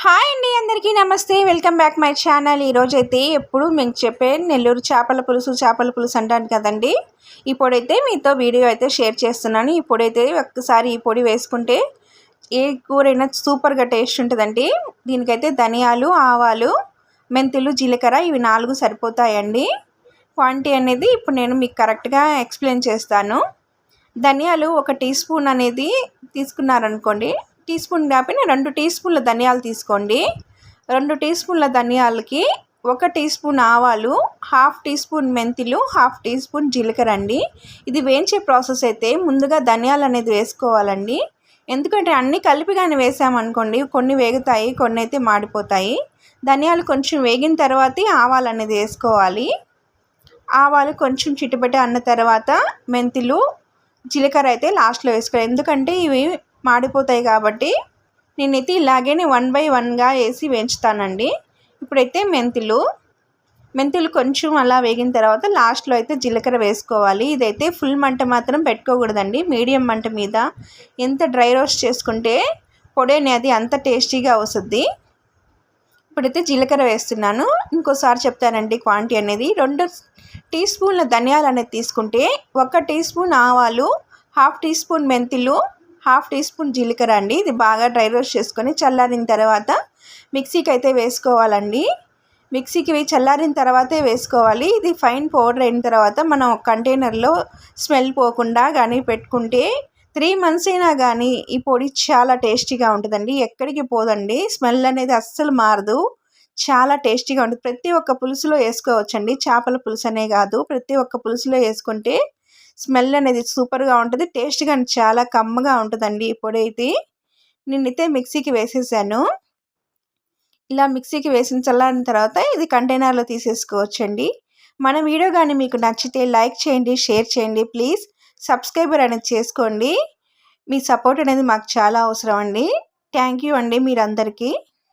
Hi అండి, అందరికీ నమస్తే. Welcome back my channel. ఈరోజైతే ఎప్పుడు మేము చెప్పే నెల్లూరు చేపల పులుసు అంటాను కదండి. ఇప్పుడైతే మీతో వీడియో అయితే షేర్ చేస్తున్నాను. ఇప్పుడైతే ఒక్కసారి ఈ పొడి వేసుకుంటే ఏ కూరైనా సూపర్గా టేస్ట్ ఉంటుందండి. దీనికైతే ధనియాలు, ఆవాలు, మెంతులు, జీలకర్ర ఇవి 4 సరిపోతాయండి. క్వాంటిటీ అనేది ఇప్పుడు నేను మీకు కరెక్ట్గా ఎక్స్ప్లెయిన్ చేస్తాను. ధనియాలు 1 టీ స్పూన్ అనేది తీసుకున్నారనుకోండి, టీ స్పూన్ కాకపోయినా 2 టీ స్పూన్ల ధనియాలు తీసుకోండి. 2 టీ స్పూన్ల ధనియాలకి 1 టీ స్పూన్ ఆవాలు, హాఫ్ టీ స్పూన్ మెంతులు, హాఫ్ టీ స్పూన్ జీలకర్ర అండి. ఇది వేయించే ప్రాసెస్ అయితే ముందుగా ధనియాలు అనేది వేసుకోవాలండి. ఎందుకంటే అన్నీ కలిపి కానీ వేసామనుకోండి, కొన్ని వేగుతాయి, కొన్ని అయితే మాడిపోతాయి. ధనియాలు కొంచెం వేగిన తర్వాతే ఆవాలు అనేది వేసుకోవాలి. ఆవాలు కొంచెం చిటపట అన్న తర్వాత మెంతులు, జీలకర్ర అయితే లాస్ట్లో వేసుకోవాలి. ఎందుకంటే ఇవి మాడిపోతాయి కాబట్టి నేనైతే ఇలాగే 1 బై 1గా వేసి వేయించుతానండి. ఇప్పుడైతే మెంతులు కొంచెం అలా వేగిన తర్వాత లాస్ట్లో అయితే జీలకర్ర వేసుకోవాలి. ఇదైతే ఫుల్ మంట మాత్రం పెట్టుకోకూడదండి, మీడియం మంట మీద. ఎంత డ్రై రోస్ట్ చేసుకుంటే పొడి అనేది అంత టేస్టీగా వస్తుంది. ఇప్పుడైతే జీలకర్ర వేస్తున్నాను. ఇంకోసారి చెప్తానండి క్వాంటిటీ అనేది. 2 టీ స్పూన్ల ధనియాలు అనేది తీసుకుంటే 1 టీ స్పూన్ ఆవాలు, హాఫ్ టీ స్పూన్ మెంతులు, హాఫ్ టీ స్పూన్ జీలకర్ర అండి. ఇది బాగా డ్రై రోస్ట్ చేసుకొని చల్లారిన తర్వాత మిక్సీకి అయితే వేసుకోవాలండి. మిక్సీకి చల్లారిన తర్వాతే వేసుకోవాలి. ఇది ఫైన్ పౌడర్ అయిన తర్వాత మనం కంటైనర్లో స్మెల్ పోకుండా కానీ పెట్టుకుంటే 3 మంత్స్ అయినా కానీ ఈ పొడి చాలా టేస్టీగా ఉంటుందండి. ఎక్కడికి పోదండి, స్మెల్ అనేది అస్సలు మారదు. చాలా టేస్టీగా ఉంటుంది. ప్రతి ఒక్క పులుసులో వేసుకోవచ్చండి. చేపల పులుసు అనే కాదు, ప్రతి ఒక్క పులుసులో వేసుకుంటే స్మెల్ అనేది సూపర్గా ఉంటుంది. టేస్ట్ కానీ చాలా కమ్మగా ఉంటుందండి. ఈ పొడి అయితే నేనైతే మిక్సీకి వేసేసాను. ఇలా మిక్సీకి వేసిన చల్లారిన తర్వాత ఇది కంటైనర్లో తీసేసుకోవచ్చండి. మన వీడియో కానీ మీకు నచ్చితే లైక్ చేయండి, షేర్ చేయండి. ప్లీజ్ సబ్స్క్రైబర్ అనేది చేసుకోండి. మీ సపోర్ట్ అనేది మాకు చాలా అవసరం అండి. థ్యాంక్ యూ అండి మీరందరికీ.